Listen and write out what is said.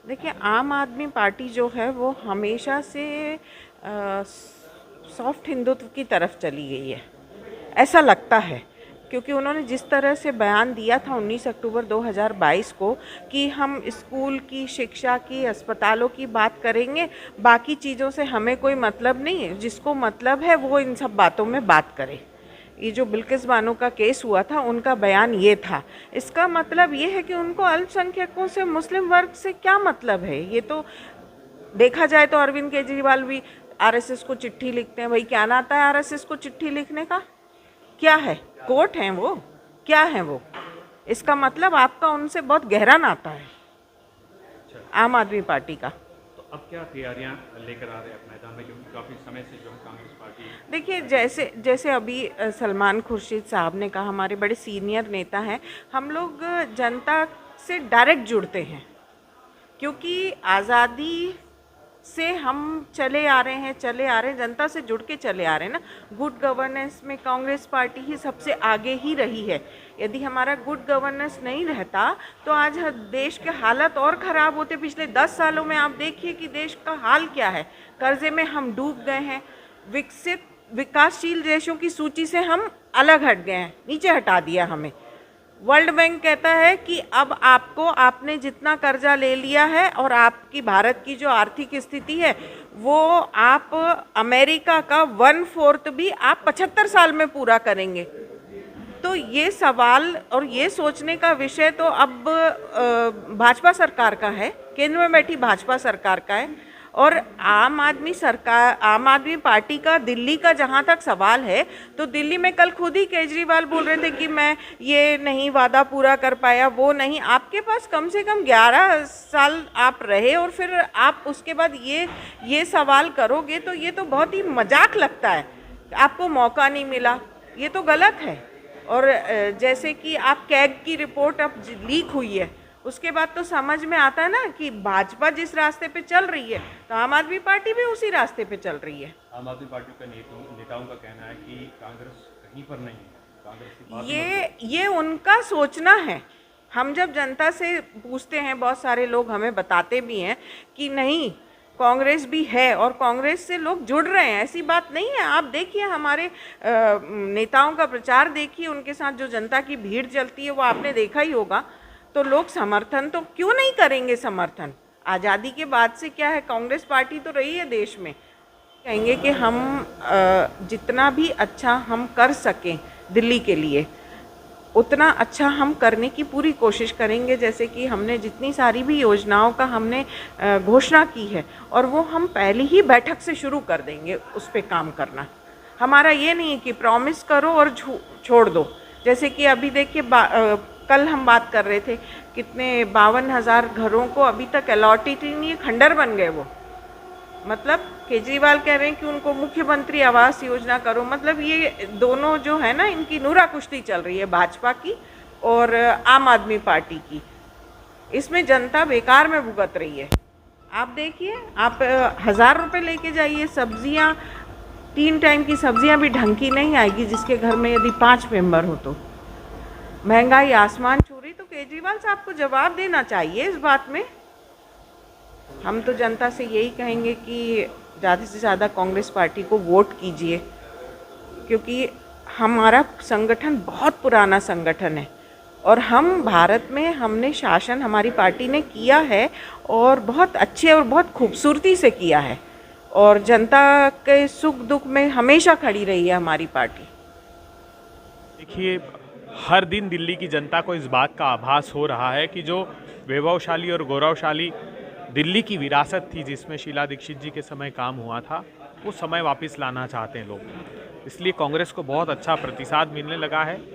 देखिए, आम आदमी पार्टी जो है वो हमेशा से सॉफ्ट हिंदुत्व की तरफ चली गई है, ऐसा लगता है। क्योंकि उन्होंने जिस तरह से बयान दिया था 19 अक्टूबर 2022 को कि हम स्कूल की, शिक्षा की, अस्पतालों की बात करेंगे, बाकी चीज़ों से हमें कोई मतलब नहीं है, जिसको मतलब है वो इन सब बातों में बात करे। ये जो बिल्किस बानो का केस हुआ था, उनका बयान ये था। इसका मतलब ये है कि उनको अल्पसंख्यकों से, मुस्लिम वर्ग से क्या मतलब है। ये तो देखा जाए तो अरविंद केजरीवाल भी आरएसएस को चिट्ठी लिखते हैं। भाई क्या नाता है आरएसएस को चिट्ठी लिखने का? क्या है, कोर्ट हैं वो? क्या है वो? इसका मतलब आपका उनसे बहुत गहरा नाता है, आम आदमी पार्टी का। तो अब क्या तैयारियां लेकर आ रहे हैं आप मैदान में, क्योंकि काफ़ी समय से जो कांग्रेस पार्टी। देखिए, जैसे जैसे अभी सलमान खुर्शीद साहब ने कहा, हमारे बड़े सीनियर नेता हैं, हम लोग जनता से डायरेक्ट जुड़ते हैं, क्योंकि आज़ादी से हम चले आ रहे हैं, जनता से जुड़ के चले आ रहे हैं ना। गुड गवर्नेंस में कांग्रेस पार्टी ही सबसे आगे ही रही है। यदि हमारा गुड गवर्नेंस नहीं रहता तो आज देश के हालत और ख़राब होते। पिछले 10 सालों में आप देखिए कि देश का हाल क्या है। कर्जे में हम डूब गए हैं, विकसित विकासशील देशों की सूची से हम अलग हट गए हैं, नीचे हटा दिया हमें। वर्ल्ड बैंक कहता है कि अब आपने जितना कर्जा ले लिया है और आपकी भारत की जो आर्थिक स्थिति है वो आप अमेरिका का 1/4 भी आप 75 साल में पूरा करेंगे। तो ये सवाल और ये सोचने का विषय तो अब भाजपा सरकार का है, केंद्र में बैठी भाजपा सरकार का है। और आम आदमी पार्टी का दिल्ली का जहाँ तक सवाल है, तो दिल्ली में कल खुद ही केजरीवाल बोल रहे थे कि मैं ये नहीं वादा पूरा कर पाया, वो नहीं। आपके पास कम से कम 11 साल आप रहे और फिर आप उसके बाद ये सवाल करोगे तो ये तो बहुत ही मजाक लगता है। आपको मौका नहीं मिला, ये तो गलत है। और जैसे कि आप कैग की रिपोर्ट अब लीक हुई है, उसके बाद तो समझ में आता है ना कि भाजपा जिस रास्ते पे चल रही है तो आम आदमी पार्टी भी उसी रास्ते पे चल रही है। आम आदमी पार्टी का नेताओं का कहना है कि कांग्रेस कहीं पर नहीं है, कांग्रेस की बात ये उनका सोचना है। हम जब जनता से पूछते हैं, बहुत सारे लोग हमें बताते भी हैं कि नहीं, कांग्रेस भी है और कांग्रेस से लोग जुड़ रहे हैं, ऐसी बात नहीं है। आप देखिए हमारे नेताओं का प्रचार देखिए, उनके साथ जो जनता की भीड़ चलती है वो आपने देखा ही होगा। तो लोग समर्थन तो क्यों नहीं करेंगे? समर्थन आज़ादी के बाद से क्या है, कांग्रेस पार्टी तो रही है देश में। कहेंगे कि हम जितना भी अच्छा हम कर सकें दिल्ली के लिए, उतना अच्छा हम करने की पूरी कोशिश करेंगे। जैसे कि हमने जितनी सारी भी योजनाओं का हमने घोषणा की है, और वो हम पहली ही बैठक से शुरू कर देंगे उस पर काम करना। हमारा ये नहीं है कि प्रॉमिस करो और छोड़ दो। जैसे कि अभी देखिए, कल हम बात कर रहे थे, कितने 52,000 घरों को अभी तक अलॉटेड ही नहीं, खंडर बन गए वो। मतलब केजरीवाल कह रहे हैं कि उनको मुख्यमंत्री आवास योजना करो। मतलब ये दोनों जो है ना, इनकी नूरा कुश्ती चल रही है, भाजपा की और आम आदमी पार्टी की। इसमें जनता बेकार में भुगत रही है। आप देखिए, आप 1000 रुपये लेके जाइए, सब्जियां 3 टाइम की सब्जियां भी ढंग की नहीं आएगी, जिसके घर में यदि 5 मेंबर हो तो। महंगाई आसमान छू रही, तो केजरीवाल साहब को जवाब देना चाहिए इस बात में। हम तो जनता से यही कहेंगे कि ज़्यादा से ज़्यादा कांग्रेस पार्टी को वोट कीजिए, क्योंकि हमारा संगठन बहुत पुराना संगठन है और हम भारत में हमने शासन हमारी पार्टी ने किया है और बहुत अच्छे और बहुत खूबसूरती से किया है, और जनता के सुख दुख में हमेशा खड़ी रही है हमारी पार्टी। देखिए, हर दिन दिल्ली की जनता को इस बात का आभास हो रहा है कि जो वैभवशाली और गौरवशाली दिल्ली की विरासत थी, जिसमें शीला दीक्षित जी के समय काम हुआ था, वो समय वापस लाना चाहते हैं लोग। इसलिए कांग्रेस को बहुत अच्छा प्रतिसाद मिलने लगा है।